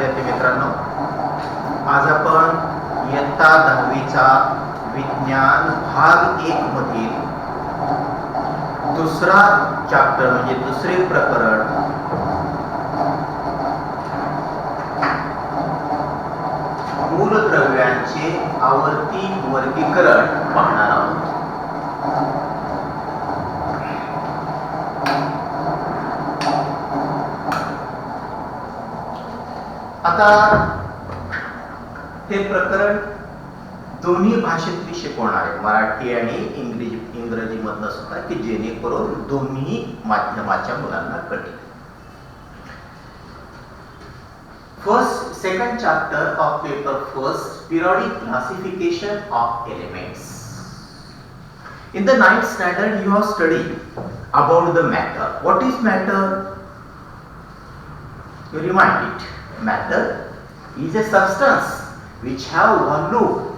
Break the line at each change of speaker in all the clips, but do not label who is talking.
विद्यार्थी मित्रांनो, आज आपण इयत्ता 10वीचा विज्ञान भाग 1 मधील दुसरा चॅप्टर म्हणजे दुसरे प्रकरण मूलद्रव्यांचे आवर्ती वर्गीकरण पाहणार आहोत. आता हे प्रकरण दोन्ही भाषेत शिकवणार आहे, मराठी आणि इंग्रजी मधनं सुद्धा, की जेणेकरून दोन्ही माध्यमाच्या मुलांना कळेल. Second chapter of paper first, periodic classification of elements. In the 9th standard you have studied about the matter. What is matter? You remind it. Matter is a substance which have volume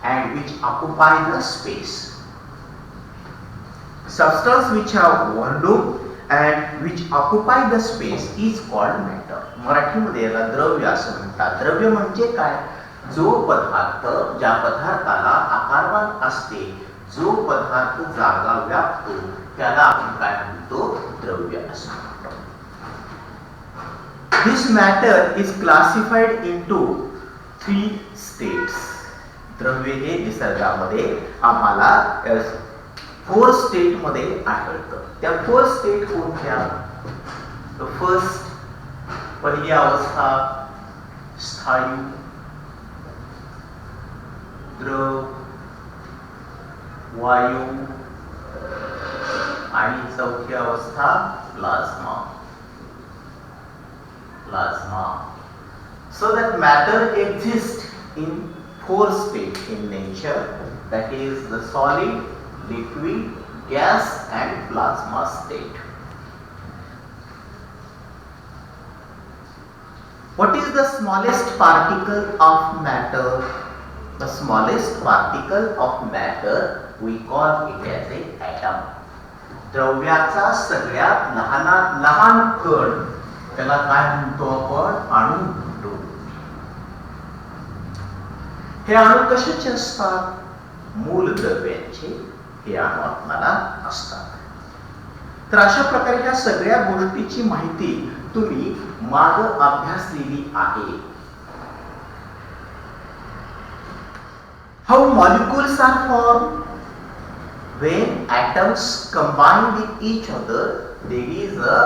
and which occupy the space. Substance which have volume and which occupy the space is called matter. मराठीमध्ये याला द्रव्य असं म्हणतात. द्रव्य म्हणजे काय? जो पदार्थ, ज्या पदार्थाला आकारमान असते, जो पदार्थ जागा व्यापतो, त्याला आपण काय म्हणतो? द्रव्य असं म्हणतो. This matter is classified into 3 states. द्रव्य हे निसर्गामध्ये आम्हाला 4 स्टेट मध्ये आढळतं. त्या 4 स्टेट कोणत्या? फर्स्ट, पहिली अवस्था स्थायू, द्रव, वायू आणि चौथी अवस्था plasma. So that matter exists in 4 states in nature, that is the solid, liquid, gas and plasma state. What is the smallest particle of matter? The smallest particle of matter we call it as a atom. द्रव्याचा सगळ्यात लहान कण त्याला काय म्हणतो आपण? अणू म्हणतो. हे अणू कशाचे असतात? मूलद्रव्यांचे हे अणू आपल्याला असतात. तर अशा प्रकारे ह्या सगळ्या गोष्टीची माहिती तुम्ही माग अभ्यासलेली आहे. How molecules are formed? When atoms combine with each other, there is a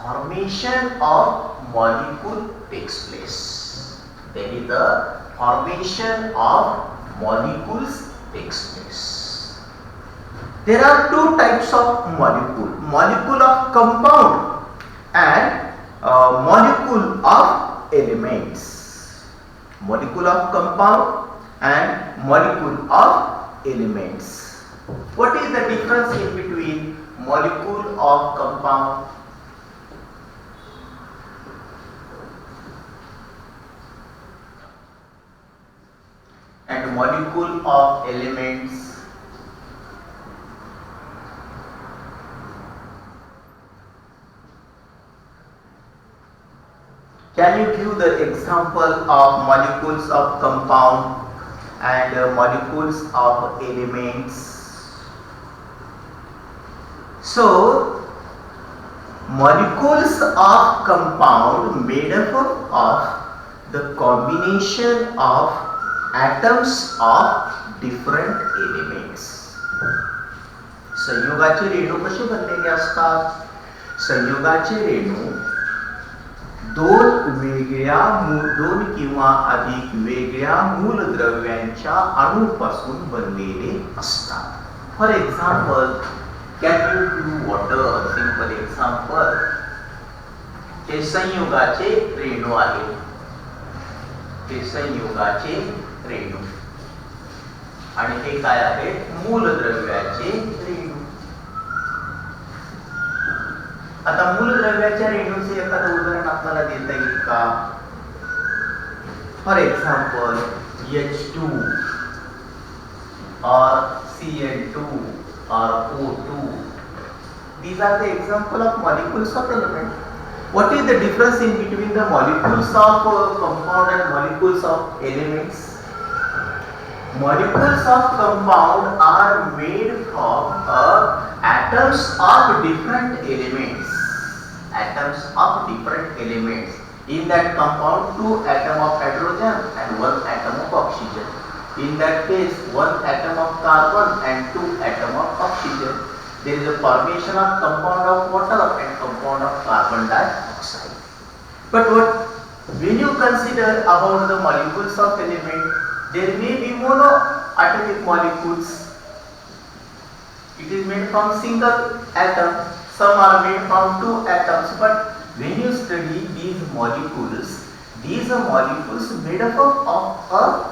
formation of molecule takes place. There is a formation of molecules takes place. There are 2 types of molecule. Molecule of compound and molecule of elements. Molecule of compound and molecule of elements. What is the difference in between molecule of compound and molecule of elements? Can you give the example of molecules of compound and molecules of elements? So, molecules of compound made up of the combination of atoms of different elements. संयुगाचे रेणू कसे बनलेले असतात? संयुगाचे रेणू दोन किंवा अधिक वेगळ्या मूलद्रव्यांच्या अणूपासून बनलेले असतात. For example, can you give water? Simple example, हे संयुगाचे रेणू आहे. हे संयुगाचे रेणू आणि हे काय आहे? मूलद्रव्याचे रेणू. आता मूलद्रव्याच्या रेणूचे एखादं उदाहरण आपल्याला देता येईल का? For example, H2 or Cl2 or O2. These are the example of molecules of element. What is the difference in between the molecules of compound and molecules of elements? Molecules of compound are made from atoms of different elements. Atoms of different elements. In that compound, 2 atoms of hydrogen and 1 atom of oxygen. In that case, 1 atom of carbon and 2 atoms of oxygen. There is a formation of compound of water and compound of carbon dioxide. But when you consider about the molecules of element, there may be monoatomic molecules. It is made from single atom. Some are made from 2 atoms. But when you study these molecules are made up of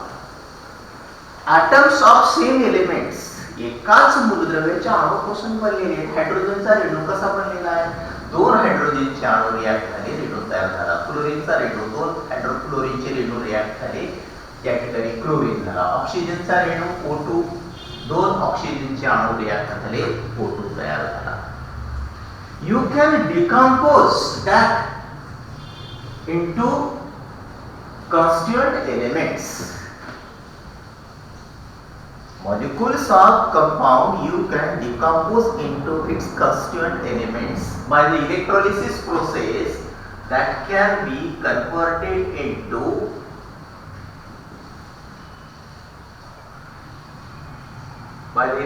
atoms of same elements. एकाच मूलद्रव्याच्या अणूपासून बनलेले. हायड्रोजनचा रेणू कसा बनलेला आहे? 2 हायड्रोजनचे अणू react झाले, रेणू तयार झाला. क्लोरीनचा रेणू 2 हायड्रोक्लोरीनचे रेणू react झाले, या ठिकाणी क्लोरीन झाला. ऑक्सिजनचा रेणू O2 2 ऑक्सिजनचे अणू रिॲक्ट झाले, O2 तयार झाला. You can decompose that into constituent elements. Molecules of compound you can decompose into its constituent elements by the electrolysis process that can be converted into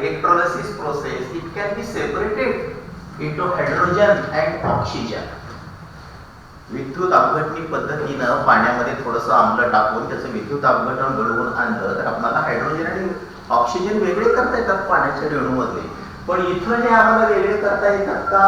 it can be separated into hydrogen and oxygen. विद्युत अपघटनी पद्धतीनं पाण्यामध्ये थोडंसं आम्ल टाकून त्याचं विद्युत अपघटन घडवून आणलं तर आपल्याला हायड्रोजन आणि ऑक्सिजन वेगळे करता येतात पाण्याच्या रेणूमधले. पण इथं हे आम्हाला वेगळे करता येतात का?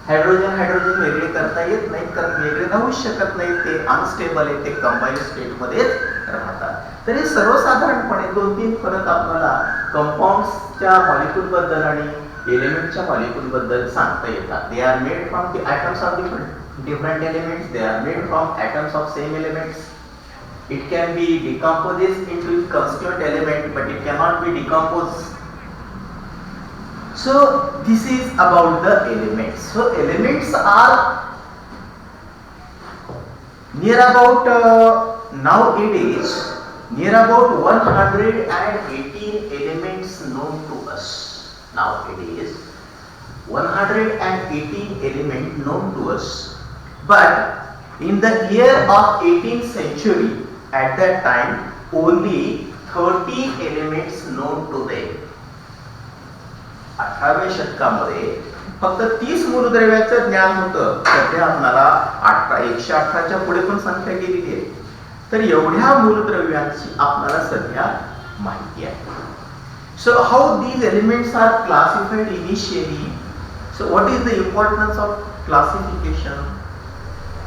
हायड्रोजन वेगळे करता येत नाहीत, कारण वेगळे राहू शकत नाहीत. ते अनस्टेबल आहे, ते कंबाईन स्टेटमध्येच राहतात. तर हे सर्वसाधारणपणे 2-3 फरक आपल्याला कंपाऊंड्सच्या मॉलिक्यूल बद्दल आणि एलिमेंटच्या मॉलिक्यूल बद्दल सांगता येतात. They are made from the atoms of different elements. They are made from atoms of same elements. It can be decomposed into constituent element, but it cannot be decomposed. So this is about the elements. So elements are near about nowadays near about 118 elements known to us. Nowadays 118 elements known to us. But in the year of 18th century, at that time, only 30 elements known to them. 18व्या शतकामध्ये फक्त 30 मूलद्रव्याचं ज्ञान होतं. सध्या आपल्याला 118च्या पुढे पण संख्या गेलेली आहे. तर एवढ्या मूलद्रव्यांची आपल्याला सध्या माहिती आहे. So how these elements are classified initially? So what is the importance of classification?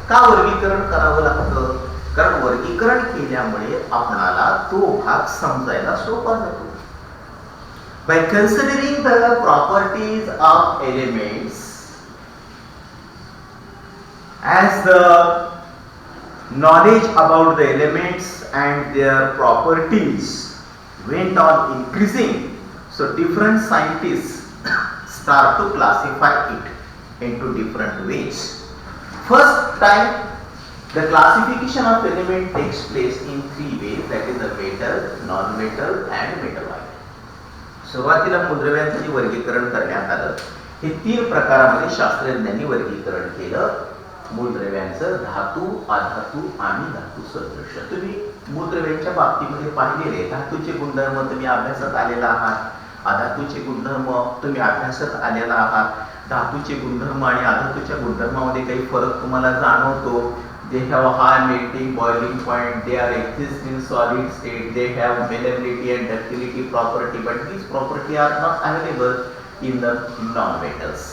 का वर्गीकरण करावं लागतं? कारण वर्गीकरण केल्यामुळे आपल्याला तो भाग समजायला सोपा जातो. By considering the properties of elements, as the knowledge about the elements and their properties went on increasing, so different scientists start to classify it into different ways. First time the classification of element takes place in 3 ways, that is the metal, non-metal and metalloid. सुरुवातीला मूलद्रव्यांचं जे वर्गीकरण करण्यात आलं, हे 3 प्रकारामध्ये शास्त्रज्ञांनी वर्गीकरण केलं. मूलद्रव्यांचं धातू, अधातू आणि धातू सदृश. तुम्ही मूलद्रव्यांच्या बाबतीमध्ये पाहिलेले धातूचे गुणधर्म तुम्ही अभ्यासात आलेला आहात, अधातूचे गुणधर्म तुम्ही अभ्यासात आलेला आहात. धातूचे गुणधर्म आणि अधातूच्या गुणधर्मामध्ये काही फरक तुम्हाला जाणवतो. They have high melting boiling point, they are exist in solid state, they have malleability and ductility property, but these property are not available in the non-metals.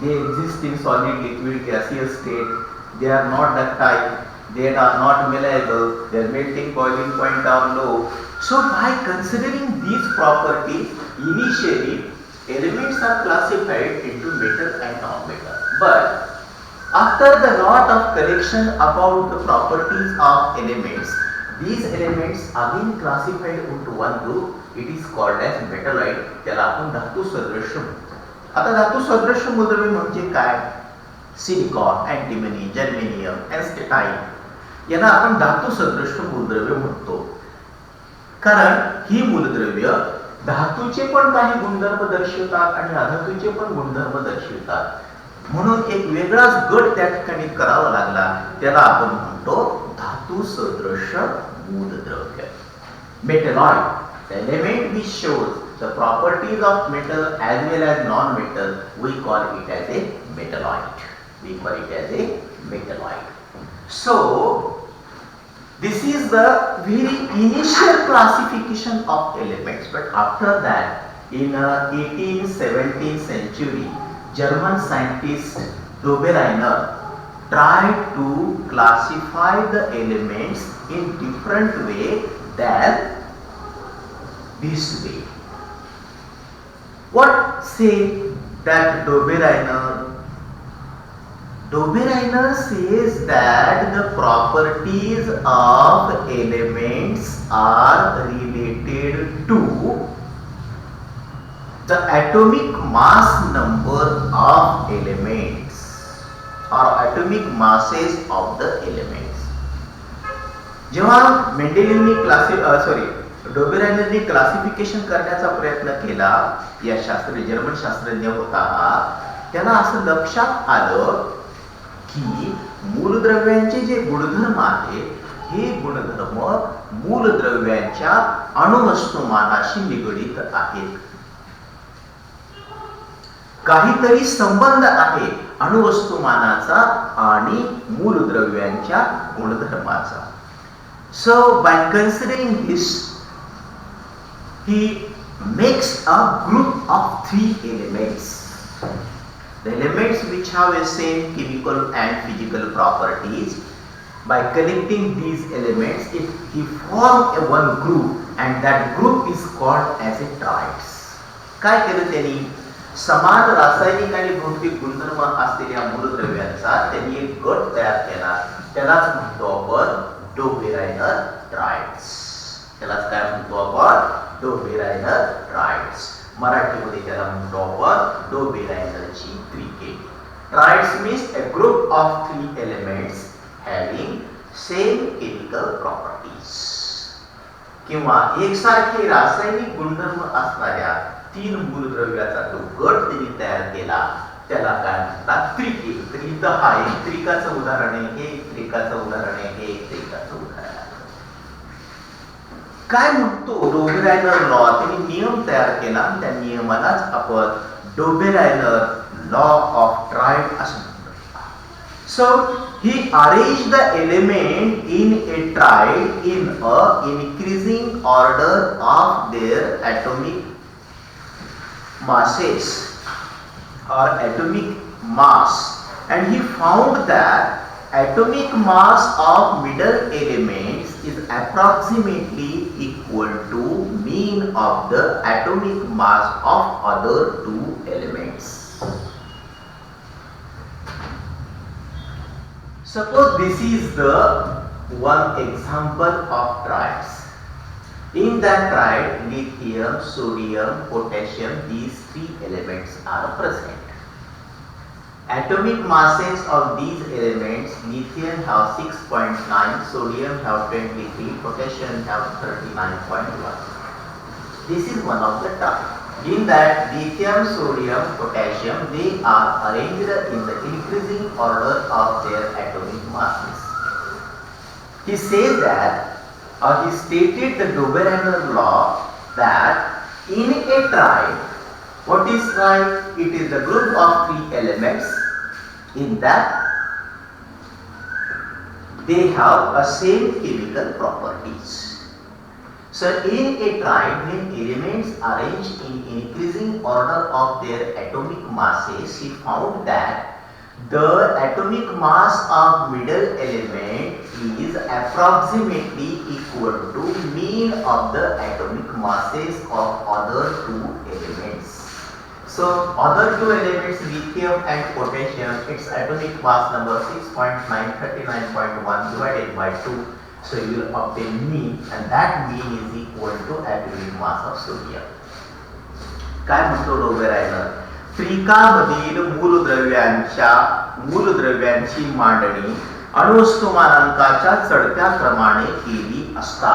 They exist in solid, liquid, gaseous state, they are not ductile, they are not malleable, their melting boiling point are low. So by considering these properties, initially elements are classified into metal and non-metal. But after the lot of correction about the properties of elements, these elements again classified into one group. It is called as metalloid. त्याला आपण धातू सदृश म्हणतो. आता धातू सदृश मूलद्रव्य म्हणजे काय? सिलिकॉन, अँटिमनी, जर्मेनियम, एन्स्टेटाईन यांना आपण धातू सदृश मूलद्रव्य म्हणतो. कारण ही मूलद्रव्य धातूचे पण काही गुणधर्म दर्शवतात आणि अधातूचे पण गुणधर्म दर्शवतात. म्हणून एक वेगळाच गट त्या ठिकाणी करावा लागला. त्याला आपण म्हणतो धातू सदृश मूलद्रव्य. Metalloid, the element which shows the properties of metal as well as non-metal, we call it as a metalloid. We call it as a metalloid. So this is the very initial classification of elements, but after that in 18th 17th century, German scientist Dobereiner tried to classify the elements in different way than this way. What say that Dobereiner? Dobereiner says that the properties of elements are related to the atomic mass number of elements or atomic masses of the elements. जेव्हा मेंडेलियननी डोबेरायनरनी classification करण्याचा प्रयत्न केला, या German शास्त्रज्ञ होता, त्याला असं लक्षात आलं की मूलद्रव्यांचे जे गुणधर्म आहेत, हे गुणधर्म मूलद्रव्यांच्या अणुवस्तुमानाशी निगडित आहेत. काहीतरी संबंध आहे अणुवस्तुमानाचा आणि मूलद्रव्यांच्या गुणधर्माचा. So by considering this, he makes a group of 3 elements. The elements which have the same chemical and physical properties. By connecting these elements, he forms one group, and that group is called as a triads. काय केलं त्यांनी? समान रासायनिक आणि भौतिक गुणधर्म असलेल्या मूलद्रव्यांचा त्यांनी एक गट तयार केला. त्यालाच म्हणतो आपण डोबेरायनर ट्रायड्स. त्यालाच काय म्हणतो आपण? Dobereiner triads. मराठीमध्ये त्याला म्हणतो आपण डोबेरायनरची त्रिके. Triads means a group of 3 elements having same chemical properties. किंवा एकसारखे रासायनिक गुणधर्म असणाऱ्या 3 मूलद्रव्याचा जो गट त्यांनी तयार केला, त्याला काय म्हणतात? त्रिके. तर इथं हा एक त्रिकाचं उदाहरण आहे, हे एक त्रिकाचं उदाहरण आहे, हे एक त्रिकाचं उदाहरण आहे. काय म्हणतो डोबेरायनर लॉ? त्यांनी नियम तयार केला, त्या नियमालाच आपण डोबेरायनर लॉ ऑफ ट्रायड असं म्हणतो. So he arrange the element in A triad in a increasing order of their atomic masses or atomic mass, and he found that atomic mass of middle elements is approximately equal to mean of the atomic mass of other 2 elements. Suppose this is the one example of triads. In that triad, lithium, sodium, potassium, these 3 elements are present. Atomic masses of these elements: lithium have 6.9, sodium have 23, potassium have 39.1. This is one of the triad. In that lithium, sodium, potassium, they are arranged in the increasing order of their atomic masses. He says that, or he stated the Dobereiner law, that in a triad, what is triad? It is the group of 3 elements. In that, they have a same chemical properties. So in a triad, when elements arranged in increasing order of their atomic masses, he found that the atomic mass of middle element is approximately equal to mean of the atomic masses of other 2 elements. So other 2 elements, lithium and potassium, its atomic mass number 6.9, 39.1 divided by 2. So you will obtain mean, and that mean is equal to atomic mass of sodium. काय म्हणतो Dobereiner? त्रिकामधील मूलद्रव्यांच्या मूलद्रव्यांची मांडणी अणुवस्तुमानांकाच्या चढत्या क्रमाने केली असता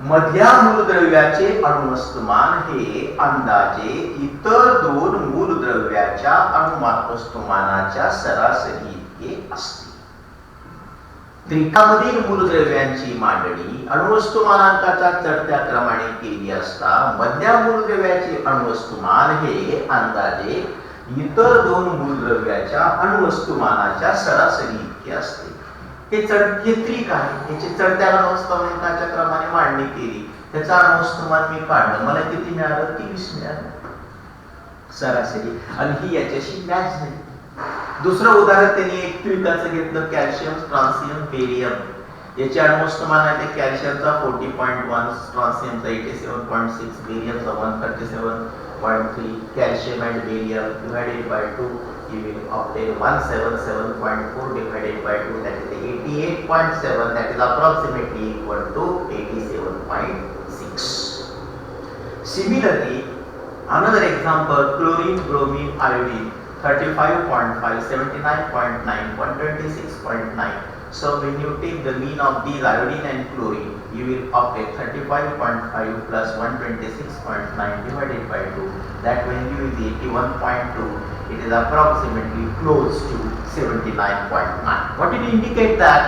मधल्या मूलद्रव्याचे अणुवस्तुमान हे अंदाजे इतर दोन मूलद्रव्याच्या अणुवस्तुमानाच्या सरासरी इतके असते. त्रिकामधील मूलद्रव्यांची मांडणी अणुवस्तुमानांकाच्या चढत्या क्रमाने केली असता मधल्या मूलद्रव्याचे अणुवस्तुमान हे अंदाजे इतर दोन मूलद्रव्याच्या अणुवस्तुमानाच्या सरासरी इतके असते. हे त्रिक आहे, याची चढत्या अणुवस्तुमानांकाच्या क्रमाने मांडणी केली, त्याचा अणुवस्तुमान मी काढलं, मला किती मिळालं? 23 मिळालं सरासरी, आणि ही याच्याशी मॅच झाली. दुसरं उदाहरण त्यांनी एक त्रिकाचं घेतलं, कॅल्शियम, स्ट्रॉन्सियम, बेरियम. याचे अणुवस्तुमान आहे ते कॅल्शियमचा 40.1, स्ट्रॉन्सियमचा 87.6, बेरियमचा 137.3. Calcium and barium divided by 2, you will obtain 177.4 divided by 2, that is 88.7, that is approximately equal to 87.6. Similarly, another example, chlorine, bromine, iodine, 35.5, 79.9, 126.9. So when you take the mean of these iodine and chlorine, you will obtain 35.5 plus 126.9 divided by 2. That value is 81.2. It is approximately close to 79.9. What did it indicate that?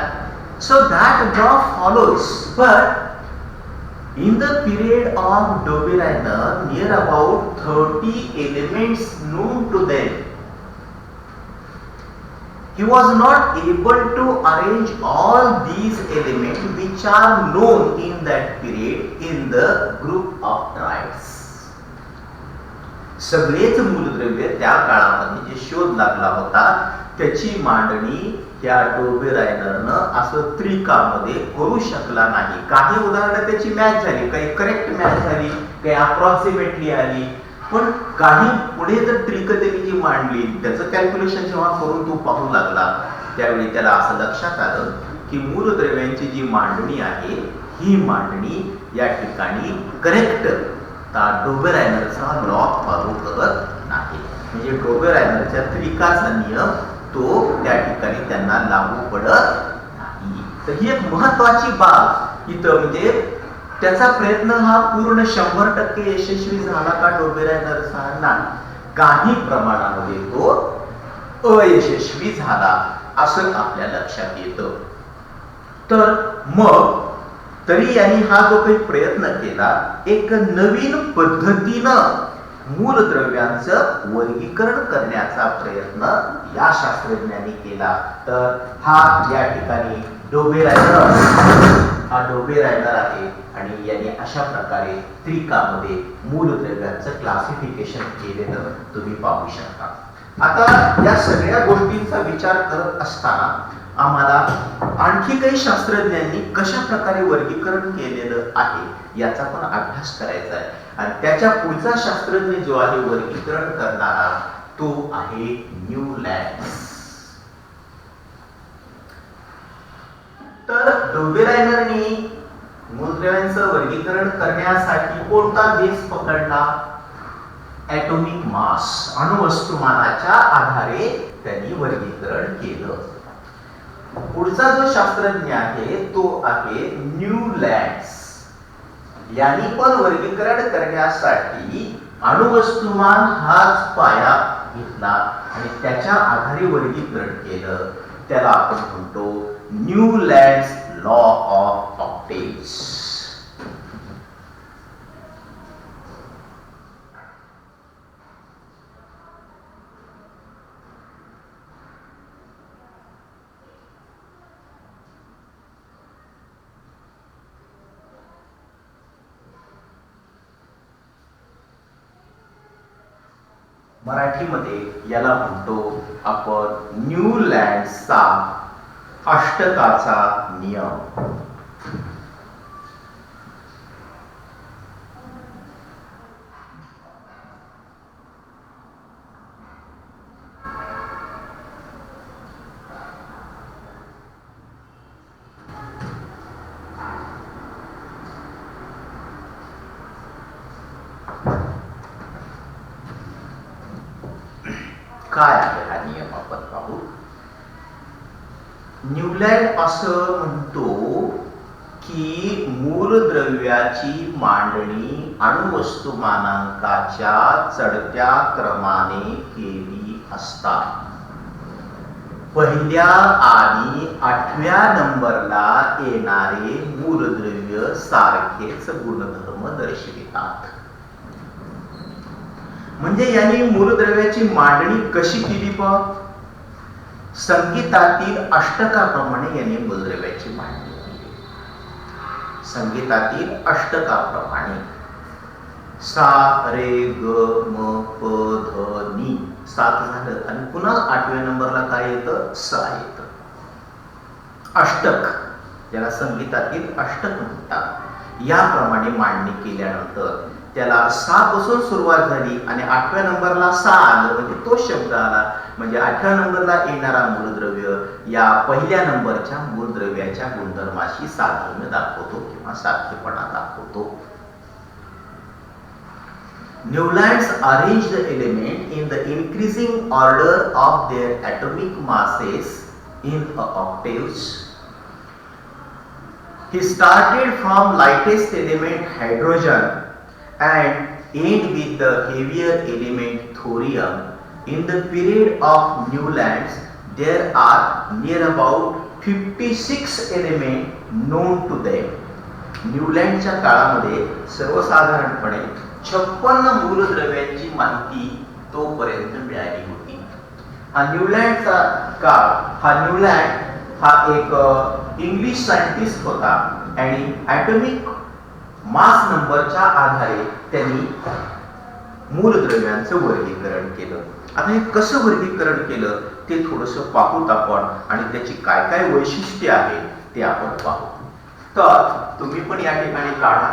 So that graph follows, but in the period of Dobereiner, near about 30 elements known to them, he was not able to arrange all these elements which are known in that period in the group of triads. सगळेच मूलद्रव्य त्या काळामध्ये जे शोध लागला होता त्याची मांडणी या डोबेरायनरनं असं त्रिकामध्ये करू शकला नाही. काही उदाहरणं त्याची मॅच झाली, काही करेक्ट मॅच झाली, काही अप्रॉक्सिमेटली आली, पण काही पुढे जर त्रिक त्यांनी जी मांडली त्याचं कॅल्क्युलेशन जेव्हा करून तो पाहू लागला त्यावेळी त्याला असं लक्षात आलं की मूलद्रव्यांची जी मांडणी आहे ही मांडणी या ठिकाणी करेक्ट डोबेरायनरचा लॉ फॉलो करत नाही. म्हणजे डोबेरायनरच्या त्रिकाचा नियम तो त्या ठिकाणी त्यांना लागू पडत नाही. तर ही एक महत्वाची बाब इथं, म्हणजे त्याचा प्रयत्न हा पूर्ण 100% यशस्वी झाला का डोबेरायनरचा? नाही, काही प्रमाणामध्ये तो अयशस्वी झाला असं आपल्या लक्षात येतं. तर मग तरी यांनी हा जो काही प्रयत्न केला, एक नवीन पद्धतीनं मूलद्रव्यांचं वर्गीकरण करण्याचा प्रयत्न या शास्त्रज्ञांनी केला. तर हा या ठिकाणी डोबेरायनर आहे आणि यांनी अशा प्रकारे त्रिकामध्ये मूलद्रव्यांचं क्लासिफिकेशन केलेलं तुम्ही पाहू शकता. आता या सगळ्या गोष्टींचा विचार करत असताना आम्हाला आणखी काही शास्त्रज्ञांनी कशा प्रकारे वर्गीकरण केलेलं आहे याचा पण अभ्यास करायचा आहे. आणि त्याच्या पुढचा शास्त्रज्ञ जो आहे वर्गीकरण करणारा तो आहे न्यूलँड्स. तर डोबेरायनरनी मूलद्रव्यांचं वर्गीकरण करण्यासाठी कोणता बेस पकडला? ॲटॉमिक मास, अणुवस्तुमानाच्या आधारे त्यांनी वर्गीकरण केलं. पुढचा जो शास्त्रज्ञ आहे तो आहे न्यूलँड्स. यांनी पण वर्गीकरण करण्यासाठी अणुवस्तुमान हाच पाया घेतला आणि त्याच्या आधारे वर्गीकरण केलं. त्याला आपण म्हणतो न्यूलँड्स लॉ ऑफ ऑक्टेव्स. मराठीमध्ये याला म्हणतो आपण न्यूलँड्सचा अष्टकाचा नियम. काय आहे हा नियम आपण पाहू. न्यूलँड असं म्हणतो की मूलद्रव्याची मांडणी अणुवस्तुमानांकाच्या चढत्या क्रमाने केली असता पहिल्या आणि 8व्या नंबरला येणारे मूलद्रव्य सारखेच गुणधर्म दर्शवितात. म्हणजे यांनी मूलद्रव्याची मांडणी कशी केली पहा. संगीतातील अष्टकाप्रमाणे यांनी मूलद्रव्याची मांडणी केली. संगीतातील अष्टकाप्रमाणे सा रे ग म प ध नी 7 झालं आणि पुन्हा 8व्या नंबरला काय येतं, सा येतं. अष्टक, ज्याला संगीतातील अष्टक म्हणतात, याप्रमाणे मांडणी केल्यानंतर त्याला सा पासून सुरुवात झाली आणि 8व्या नंबरला सा आलं म्हणजे तो शब्द आला. म्हणजे 8व्या नंबरला येणारा मूलद्रव्य या पहिल्या नंबरच्या मूलद्रव्याच्या गुणधर्माशी साधर्म्य दाखवतो किंवा सारखेपणा दाखवतो. Newlands arranged the element in the increasing order of their atomic masses in octaves. He started from lightest element hydrogen and end with the heavier element thorium. In the period of Newlands, there are near about 56 elements known to them. न्यूलँडच्या काळामध्ये सर्वसाधारणपणे 56 मूलद्रव्यांची माहिती तोपर्यंत मिळाली होती. हा न्यूलँडचा काळ, न्यूलँड हा एक इंग्लिश सायंटिस्ट होता आणि ॲटॉमिक मास नंबरच्या आधारे त्यांनी मूलद्रव्यांचं वर्गीकरण केलं. आता हे कसं वर्गीकरण केलं ते थोडंसं पाहूत आपण आणि त्याची काय काय वैशिष्ट्ये आहेत ते आपण पाहू. तर तुम्ही पण या ठिकाणी काढा.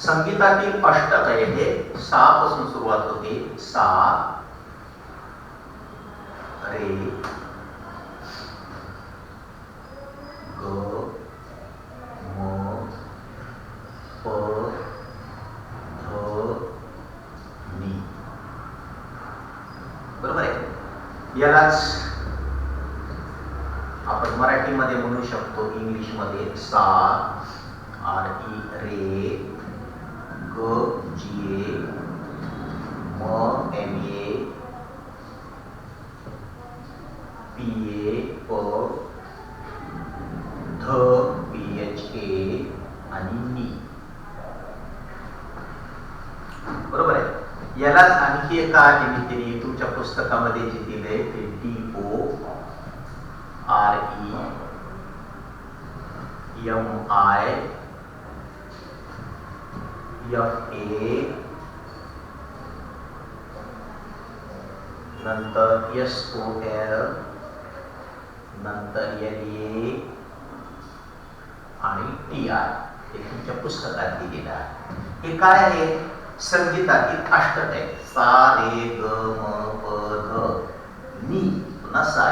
संगीतातील अष्टक येथे सा पासून सुरुवात होते. सा रे ग म प ध नी. बरोबर आहे. यालाच आपण मराठीमध्ये म्हणू शकतो, इंग्लिशमध्ये सा आर ई रे ग जी ए म एम ए पी ए प ध पी एच ए आणि नी. बरोबर आहे. यालाच आणखी एका रीतीने तुमच्या पुस्तकामध्ये जे दिले ते D O R E M I F A नंतर एस ओ एल नंतर एल ए आणि टी आर हे तुमच्या पुस्तकात दिलेलं आहे. हे काय आहे? संगीतातील अष्टक आहे. सा रे ग म प ध नी पुन्हा सा.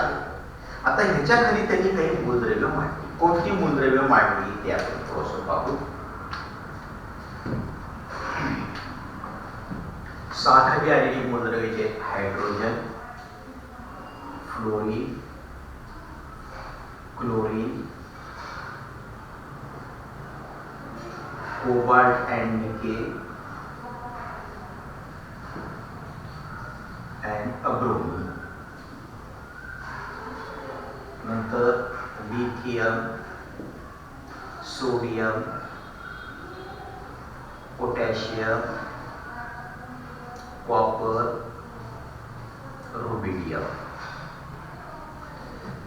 आता ह्याच्या खाली त्यांनी काही मूलद्रव्य मांडली. कोणती मूलद्रव्य मांडली ते आपण थोडंसं पाहू. 7 खाली आलेली मूलद्रव्ये hydrogen, fluorine, chlorine, cobalt and nickel and अब्रोमिन. नंतर lithium, sodium, potassium, copper, rubidium.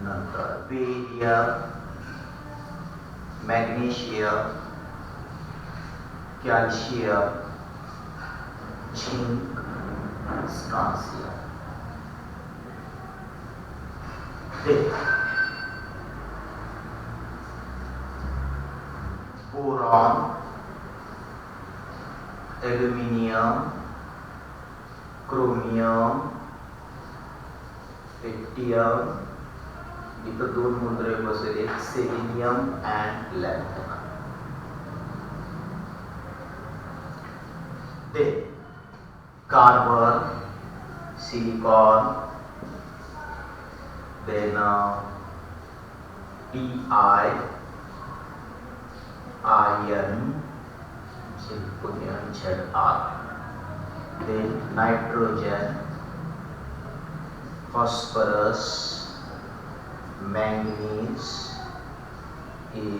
नंतर barium, magnesium, calcium, zinc, strontium. Boron, aluminium, chromium, पेट्रियम, इथं 2 मूलद्रव्ये बसले, selenium and lanthanum. Carbon, silicon, then Ti, iron, Zr, then nitrogen, phosphorus, manganese,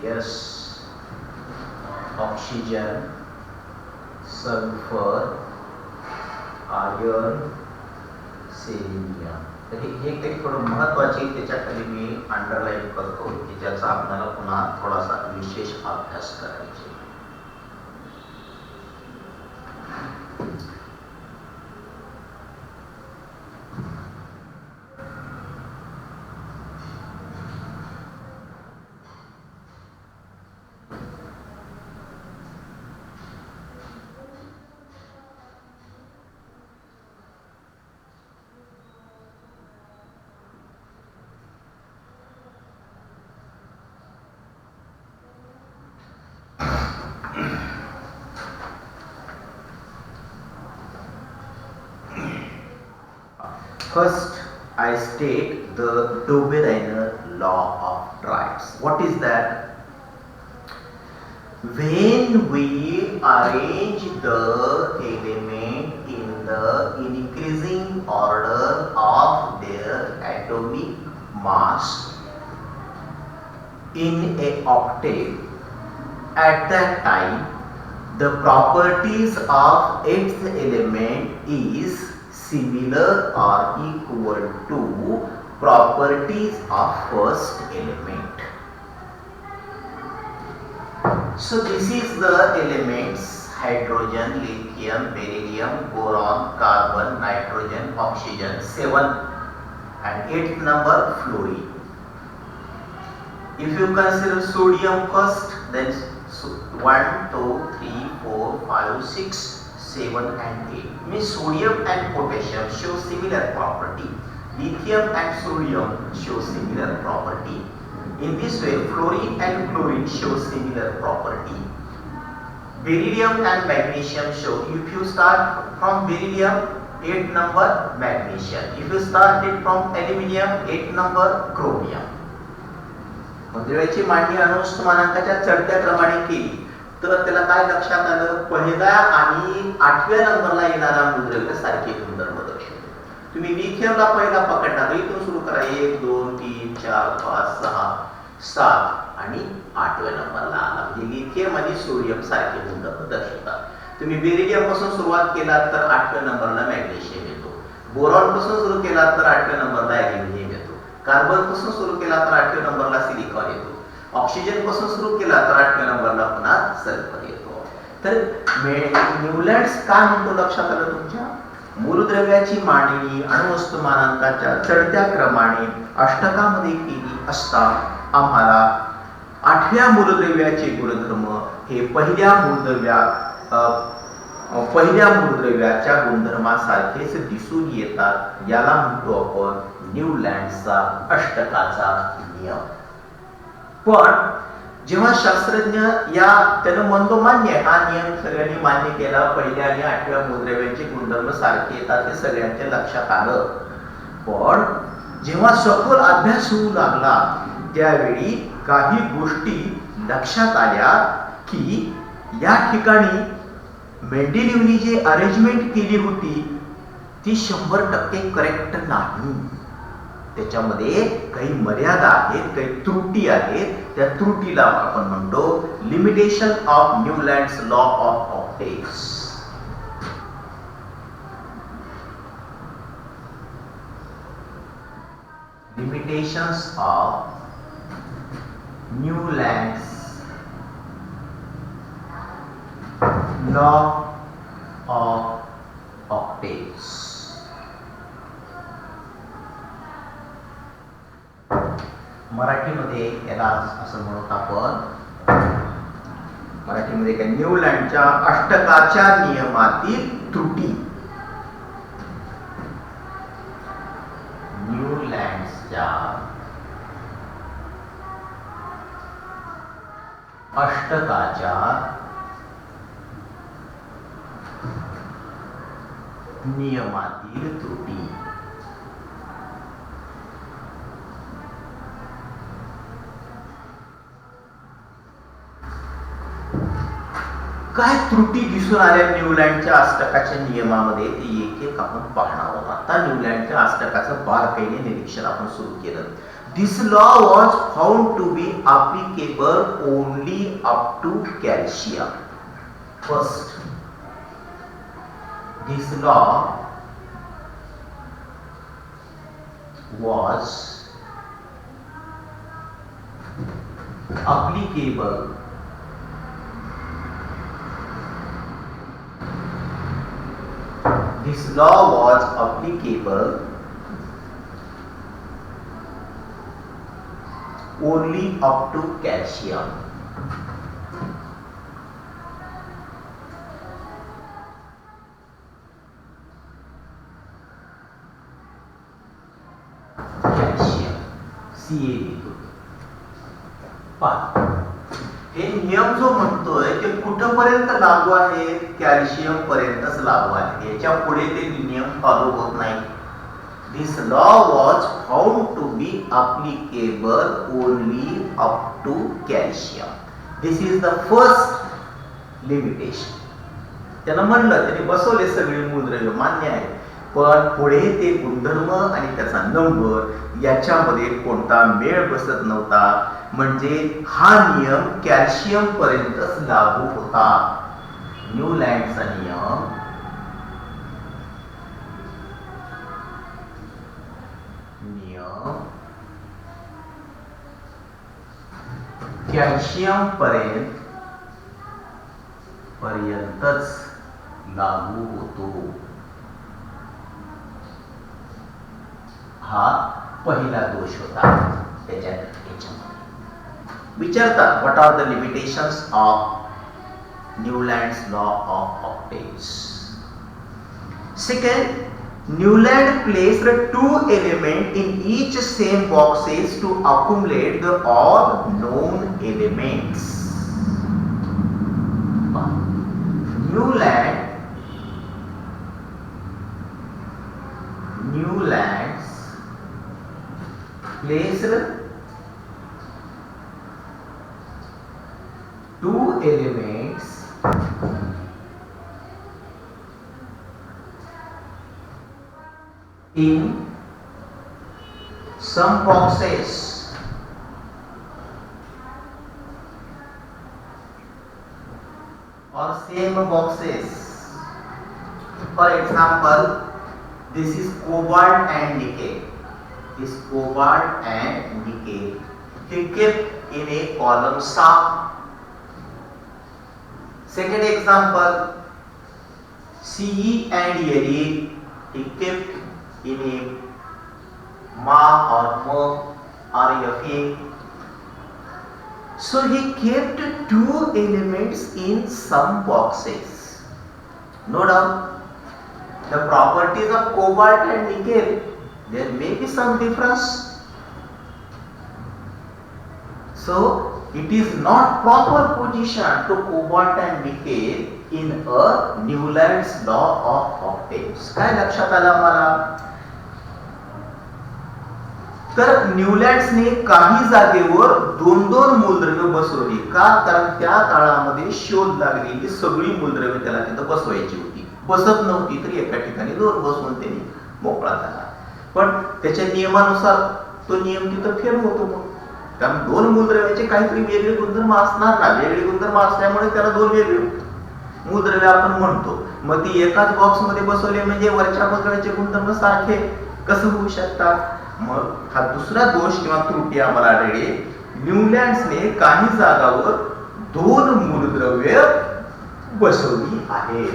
As, oxygen, sulfur, iron, selenium. तर हे काही थोडं महत्त्वाचे त्याच्याखाली मी अंडरलाईन करतो की ज्याचा आपल्याला पुन्हा थोडासा विशेष अभ्यास करायचा. First, I state the Dobereiner law of drives. What is that? When we arrange the element in the increasing order of their atomic mass in a octave, at that time the properties of its element is similar or equal to properties of first element. So this is the elements: hydrogen, lithium, beryllium, boron, carbon, nitrogen, oxygen, 7, and 8th number fluorine. If you consider sodium first, then 1, 2, 3, 4, 5, 6, 7 and 8 means sodium and potassium show similar property. Lithium and sodium show similar property. In this way, fluorine and chlorine show similar property. Beryllium and magnesium show. If you start from beryllium, 8 number magnesium. If you start it from aluminium, 8 number chromium. द्रव्याची मांडणी अणुवस्तुमानांकाच्या चढत्या क्रमाने केली तर त्याला काय लक्षात आलं? पहिला आणि 8व्या नंबरला येणारा मूलद्रव्य सारखे गुणधर्म दर्शवतो. तुम्ही लिथियमला पहिला पकडला तर इथून सुरू करा, 1 2 3 4 5 6 7 आणि 8व्या नंबरला आला. म्हणजे लिथियम आणि सोडियम सारखे गुणधर्म दर्शवतात. तुम्ही बेरिलियम पासून सुरुवात केलात तर 8व्या नंबरला मॅग्नेशियम येतो. बोरॉन पासून सुरू केलात तर 8व्या नंबरला ॲल्युमिनियम येतो. कार्बन पासून सुरू केला तर 8व्या नंबरला सिलिकॉन येतो. ऑक्सिजन पासून सुरू केला तर 8व्या नंबरला पुन्हा सल्फर येतो. तर न्यूलँड्स काय म्हणतो लक्षात आलं तुमच्या? मूलद्रव्याची मांडणी अणुवस्तुमानांकाच्या चढत्या क्रमाने अष्टकामध्ये केली असता आम्हाला 8व्या मूलद्रव्याचे गुणधर्म हे पहिल्या मूलद्रव्याच्या गुणधर्मासारखेच दिसून येतात. याला म्हणतो आपण न्यूलँड्सचा अष्टकाचा नियम. पण जेव्हा शास्त्रज्ञ त्यानं म्हणतो मान्य आहे, हा नियम सगळ्यांनी मान्य केला, पहिल्या आणि 8व्या मूलद्रव्याचे गुणधर्म सारखे येतात हे सगळ्यांच्या लक्षात आलं. पण जेव्हा सखोल अभ्यास होऊ लागला त्यावेळी काही गोष्टी लक्षात आल्या की या ठिकाणी मेंडेलिव्हनी जे अरेंजमेंट केली होती ती 100% करेक्ट नाही. त्याच्यामध्ये काही मर्यादा आहेत, काही त्रुटी आहेत. त्या त्रुटीला आपण म्हणतो limitation of Newlands law of octaves. Limitations of Newlands law of octaves. मराठीमध्ये याला असं म्हणतो आपण, मराठीमध्ये काय, न्यूलँडच्या अष्टकाच्या नियमातील त्रुटी. न्यूलँड्सच्या अष्टकाच्या नियमातील त्रुटी. काय त्रुटी दिसून आल्या न्यूलँडच्या अष्टकाच्या नियमामध्ये ते एक एक आपण पाहणार आहोत. आता न्यूलँडच्या अष्टकाचं बारकाईने निरीक्षण आपण सुरू केलं. This law was found to be applicable only up to calcium. First, this law was applicable this law was applicable only up to calcium. CA लिहितो. हे नियम जो म्हणतोय ते कुठपर्यंत लागू आहे? कॅल्शियम पर्यंतच लागू आहे. याच्या पुढे ते नियम फॉलो होत नाही. This law was found to be applicable only up to calcium. This is the first limitation. त्यानं म्हणलं, त्याने बसवले सगळे मूलद्रव्य, मान्य आहे, पण पुढे ते गुणधर्म आणि त्याचा नंबर याच्यामध्ये कोणता मेळ बसत नव्हता. म्हणजे हा नियम कॅल्शियम पर्यंतच लागू होता. न्यूलँडचा नियम कॅल्शियम पर्यंतच लागू होतो. हा पहिला दोष होता. त्याच्यामध्ये विचारतात, what are the limitations of Newlands law of octaves. Second, Newland placed two elements in each same boxes to accumulate the all known elements. Newlands placed two elements in some boxes or same boxes. For example, this is cobalt and nickel. This cobalt and nickel he kept in a column SA. Second example, Ce and Eri he kept in a Ma or Mo or Fa. So he kept two elements in some boxes. No doubt, the properties of cobalt and nickel, there may be some difference. So it is not proper position to cobalt and nickel in a Newland's law of octaves. काय लक्षात आलं मला? तर न्यूलँड्सने काही जागेवर दोन दोन मूलद्रव्य बसवली. का? कारण त्या काळामध्ये शोध लागलेली सगळी मूलद्रव्य त्याला तिथं बसवायची होती. बसत नव्हती तरी एका ठिकाणी दोन बसवून त्यांनी मोकळा झाला. पण त्याच्या नियमानुसार तो नियम तिथं फेल होतो. मग कारण दोन मूलद्रव्याचे काहीतरी वेगळे गुणधर्म असणार ना. वेगळे गुणधर्म असल्यामुळे त्याला दोन वेगळे मूलद्रव्य आपण म्हणतो. मग ती एकाच बॉक्स मध्ये बसवले म्हणजे वरच्या मूलद्रव्याचे गुणधर्म सारखे कसं होऊ शकतात? मग हा दुसरा दोष किंवा त्रुटी आम्हाला आढळली. न्यूलँड्सने काही जागावर दोन मूलद्रव्य बसवली आहे.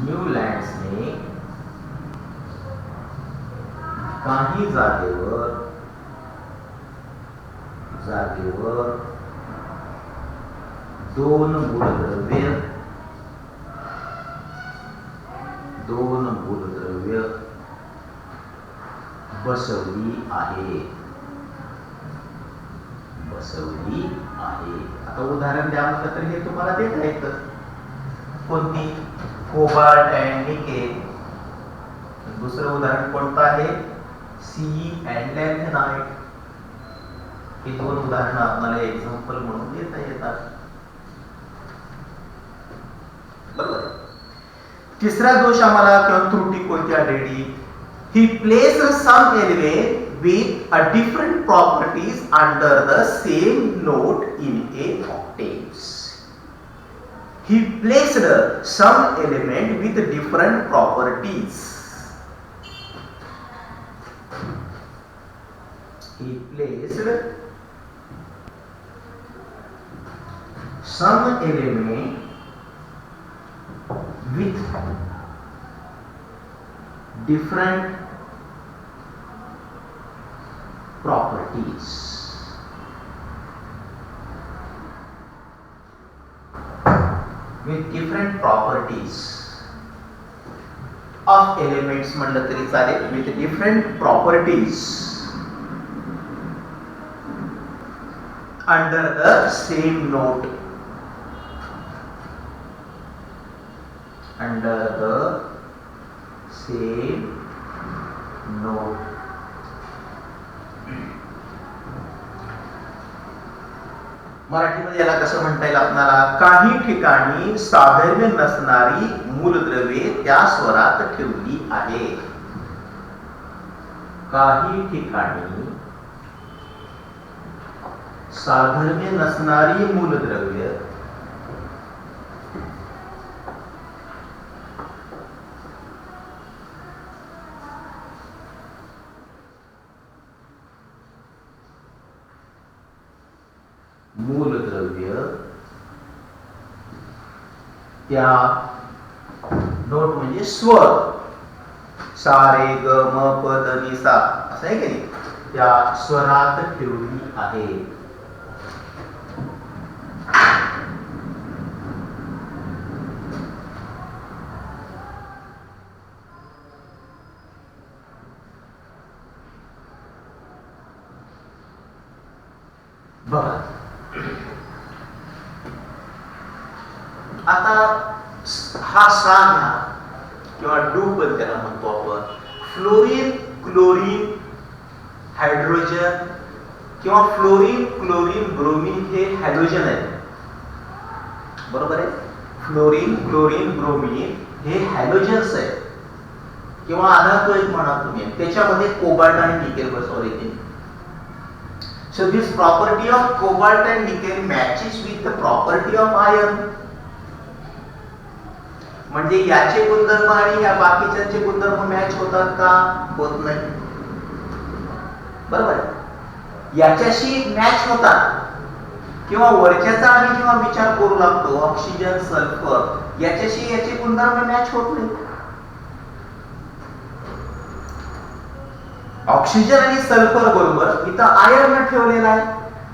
न्यूलँड्सने काही जागेवर दोन मूलद्रव्य बसवली आहे. आता उदाहरण द्या म्हटलं तर हे तुम्हाला देता येतं. कोणती? Cobalt and nickel. दुसरं उदाहरण कोणतं आहे? C and लॅन्थेनाइट. ही दोन उदाहरणं आपल्याला एक्झाम्पल म्हणून देता येतात. बरोबर. तिसरा दोष आम्हाला किंवा त्रुटी कोणती आढळली? He placed some element with a different properties under the same note in a octaves. He placed some element with different properties. He placed some element with different properties. With different properties of elements म्हटलं तरी चालेल. With different properties under the same note. Under the same note. मराठीमध्ये याला कसं म्हणता येईल आपल्याला? काही ठिकाणी साधर्म्य नसणारी मूलद्रव्ये त्या स्वरात ठेवली आहे. काही ठिकाणी साधर्म्य नसणारी मूलद्रव्य त्या नोट म्हणजे स्वर, सा रे ग म प द नि सा असं आहे की नाही, त्या स्वरात ठेवली आहे. बघा आता हा सा घ्या किंवा डूबल त्याला म्हणतो आपण. फ्लोरीन, क्लोरीन, हायड्रोजन किंवा फ्लोरीन, क्लोरीन, ब्रोमीन हे हॅलोजन आहेत. बरोबर आहे. फ्लोरीन, क्लोरीन, ब्रोमीन हे हॅलोजन्स आहेत किंवा आधार एक म्हणा तुम्ही. त्याच्यामध्ये कोबाल्ट आणि निकेल बसवले येते. So this property of cobalt and nickel matches with the property of iron. म्हणजे याचे गुणधर्म आणि या बाकीच्यांचे गुणधर्म मॅच होतात का? होत नाही. बरोबर. याच्याशी मॅच होतात किंवा वरच्याचा आम्ही जेव्हा विचार करू लागतो ऑक्सिजन, सल्फर, याच्याशी याचे गुणधर्म मॅच होत नाही. ऑक्सिजन आणि सल्फर बरोबर इथं आयर्न ठेवलेला आहे.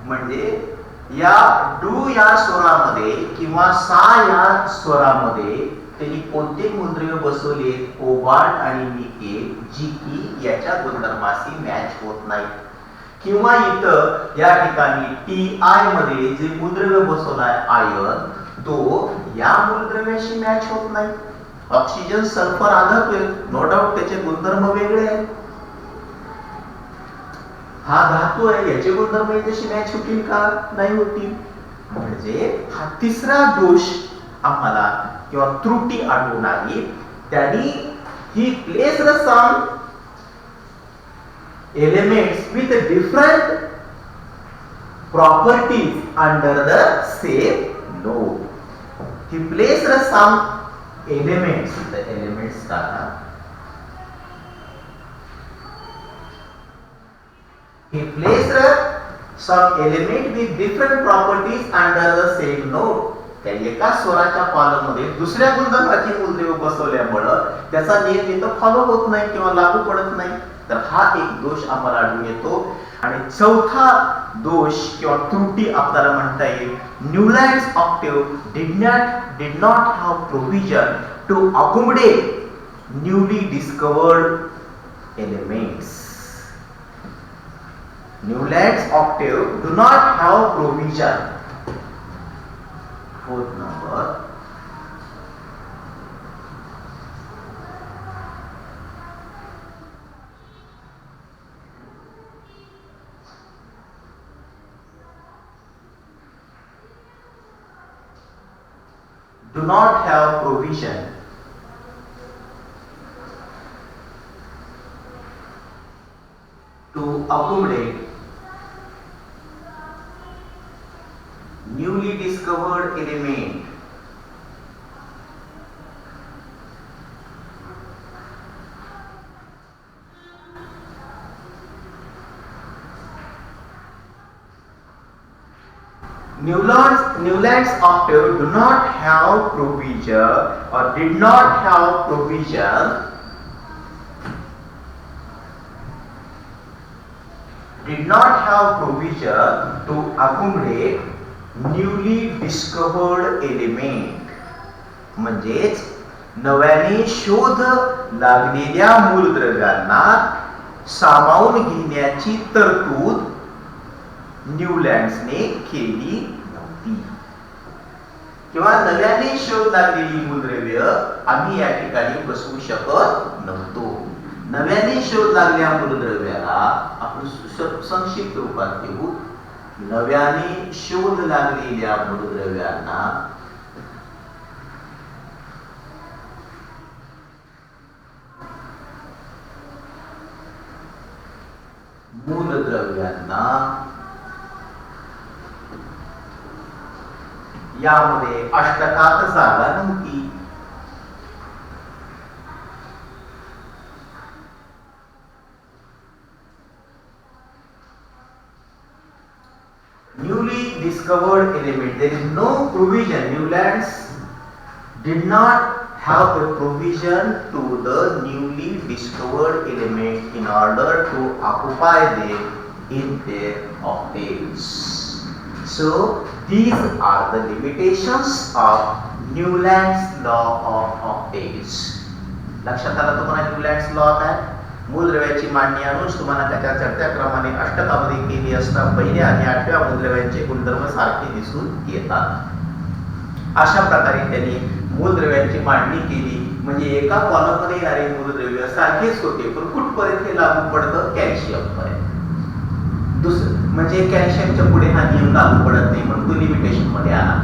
म्हणजे या डू या स्वरामध्ये किंवा सा या स्वरामध्ये त्यांनी कोणते मूलद्रव्य बसवले? कोबाल्ट आणि निकेल, जी की याच्या गुणधर्माशी मॅच होत नाही. किंवा इथं या ठिकाणी टी आय मध्ये जे मूलद्रव्य बसवलाय आयर्न, तो या मूलद्रव्याशी मॅच होत नाही. ऑक्सिजन, सल्फर आढळतोय, नो डाऊट त्याचे गुणधर्म वेगळे आहेत. हा धातू आहे, याचे गुणधर्म याच्याशी मॅच होतील का? नाही होतील. म्हणजे हा तिसरा दोष आम्हाला किंवा त्रुटी आढळून आली. त्यांनी he placed some elements with different properties under the same node. He placed some elements, the elements टाका. He placed some element with different properties under the same node. त्या एका स्वराच्या कॉलम मध्ये दुसऱ्या गुणधर्माची मूलद्रव्ये बसवल्यामुळे त्याचा नियम इथं फॉलो होत नाही किंवा लागू पडत नाही. तर हा एक दोष आम्हाला आढळून येतो. आणि चौथा दोष किंवा त्रुटी आपल्याला म्हणता येईल, Newlands octave did not have provision to accommodate newly discovered elements. Newland's octave do not have provision. Fourth number. do not have provision to accumulate newly discovered element Newlands octave do not have provision or did not have provision to accumulate newly discovered element. म्हणजेच नव्याने शोध लागलेल्या मूलद्रव्यांना सामावून घेण्याची तरतूद न्यूलँड्सने केली नव्हती, किंवा नव्याने शोध लागलेली मूलद्रव्य आम्ही या ठिकाणी बसवू शकत नव्हतो. नव्याने शोध लागलेल्या मूलद्रव्याला आपण संक्षिप्त रूपात घेऊ. नव्याने शोध लागलेल्या मूलद्रव्यांना यामध्ये अष्टकात जागा नव्हती. Newly discovered element, there is no provision. Newlands did not have a provision to the newly discovered element in order to occupy them in their octaves. So these are the limitations of Newlands law of octaves. लक्षात आलं तुम्हाला Newlands law काय? मूलद्रव्याची मांडणी अनुज तुम्हाला त्याच्या चढत्या क्रमाने अष्टकामध्ये केली असता पहिल्या आणि आठव्या मूलद्रव्यांचे गुणधर्म सारखे दिसून येतात. अशा प्रकारे त्यांनी मूलद्रव्यांची मांडणी केली. म्हणजे एका कॉलममध्ये येणारे मूलद्रव्य सारखेच होते, पण कुठपर्यंत हे लागू पडतं? कॅल्शियम पर्यंत. दुसरं म्हणजे कॅल्शियमच्या पुढे हा नियम लागू पडत नाही, म्हणून तो लिमिटेशन मध्ये आला.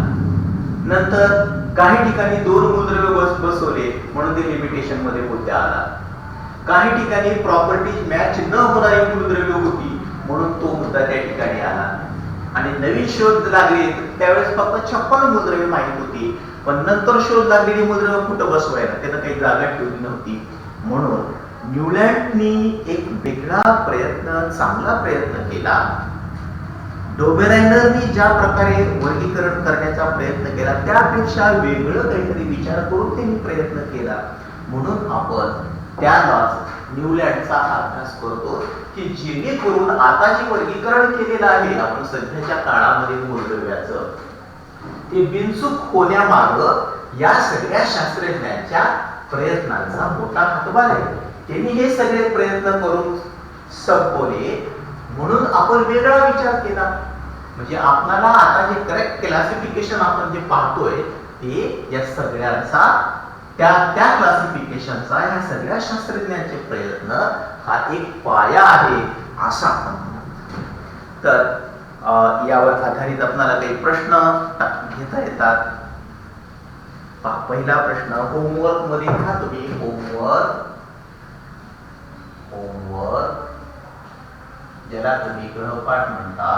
नंतर काही ठिकाणी दोन मूलद्रव्य बसवले म्हणून ते लिमिटेशन मध्ये मुद्दे आला. काही ठिकाणी प्रॉपर्टीज मॅच न होणारी मूलद्रव्य होती म्हणून तो मुद्दा त्या ठिकाणी आला. आणि नवीन शोध लागले त्यावेळेस फक्त 56 मूलद्रव्ये माहित होती, पण नंतर शोध लागलेली मूलद्रव्य कुठं बसवायला त्यानं काही जागा ठेवली नव्हती. म्हणून न्यूलँडनी एक वेगळा प्रयत्न, चांगला प्रयत्न केला. डोबेरायनरनी ज्या प्रकारे वर्गीकरण करण्याचा प्रयत्न केला त्यापेक्षा वेगळं काहीतरी विचार करून त्यांनी प्रयत्न केला. म्हणून आपण त्यालाच न्यूलँडचा अभ्यास करतो, की जेणेकरून आता जे वर्गीकरण केलेलं आहे आपण सध्याच्या काळामध्ये मूलद्रव्याचं, ते बिनचूक होण्यामागं या सगळ्या शास्त्रज्ञांच्या प्रयत्नांचा मोठा हातभार आहे. त्यांनी हे सगळे प्रयत्न करून संपवले म्हणून आपण वेगळा विचार केला. म्हणजे आपल्याला आता जे करेक्ट क्लासिफिकेशन आपण जे पाहतोय ते या सगळ्यांचा त्या क्लासिफिकेशनचा या सगळ्या शास्त्रज्ञांचे प्रयत्न हा एक पाया आहे असं आपण म्हणतो. तर यावर आधारित आपल्याला काही प्रश्न घेता येतात. पहिला प्रश्न होमवर्क मध्ये घ्या तुम्ही. होमवर्क ज्याला तुम्ही गृहपाठ म्हणता.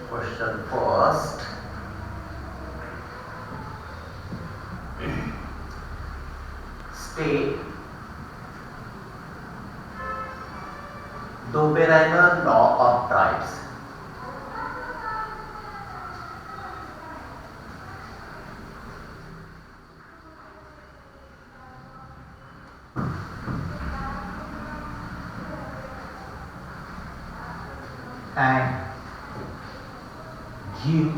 Question first. State Dobereiner law of tribes. And give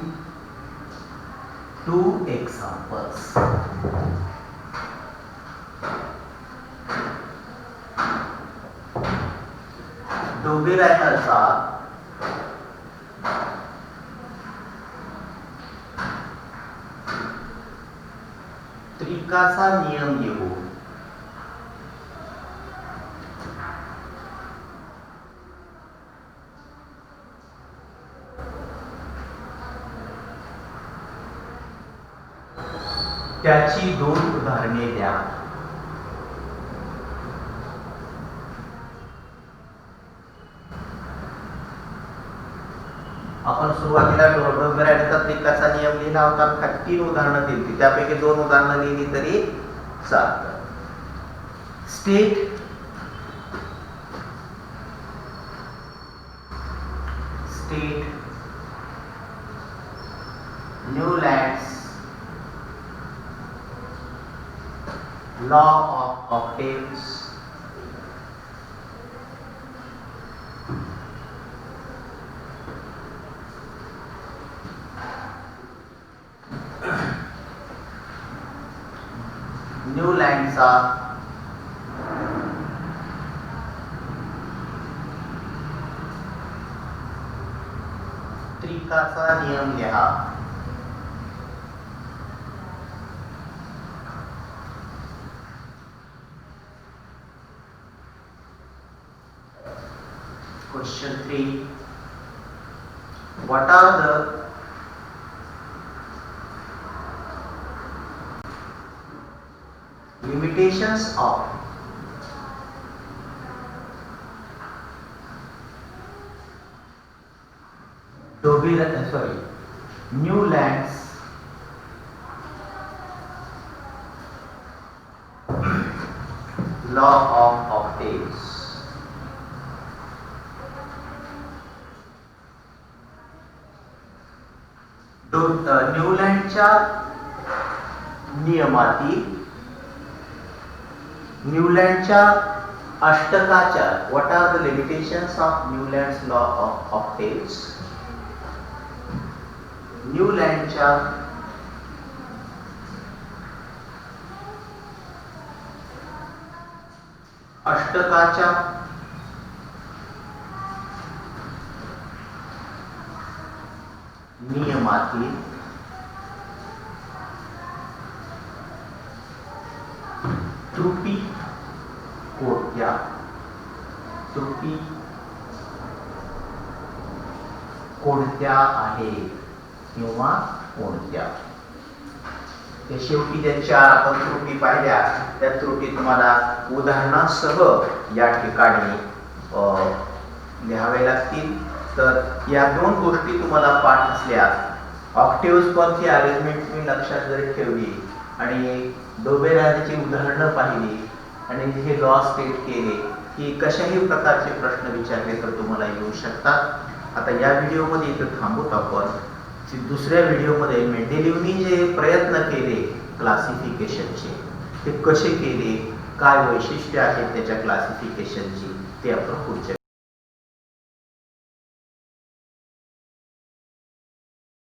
2 examples. डोबेरायनरचा त्रिकाचा नियम येऊ. त्याची 2 उदाहरणे द्या. आपण सुरुवातीला डोबेरायचा त्रिकाचा नियम लिहिला होता. 3 उदाहरणं दिली, त्यापैकी 2 उदाहरणं लिहिली तरी चालतं. State Newlands law of octaves न्यू लँडचा त्रिकाचा नियम लिहा. Question 3. What are the limitations of New Lands law of octaves? न्यूलँडच्या नियमातील न्यूलँडच्या अष्टकाच्या what are the limitations of Newlands law of octaves? न्यूलँडच्या अष्टकाच्या नियमातील त्रुटी कोणत्या आहेत किंवा कोणत्या? ते शेवटी ज्या 4 आपण त्रुटी पाहिल्या त्या त्रुटी तुम्हाला उदाहरणासह या ठिकाणी लिहावे लागतील. तर या 2 गोष्टी तुम्हाला पाठ असल्या, ऑक्टेव्स पॉलची अरेंजमेंट तुम्ही लक्षात जरी ठेवली आणि डोबेरायची उदाहरणं पाहिली आणि हे लॉ स्टेट केले की कशाही प्रकारचे प्रश्न विचारले तर तुम्हाला येऊ शकतात. आता या व्हिडिओमध्ये इथं थांबूत आपण. दुसऱ्या व्हिडिओमध्ये मेंडेलिव्हनी जे प्रयत्न केले क्लासिफिकेशनचे ते कसे केले, काय वैशिष्ट्ये आहेत त्याच्या क्लासिफिकेशनची, ते आपण पुढच्या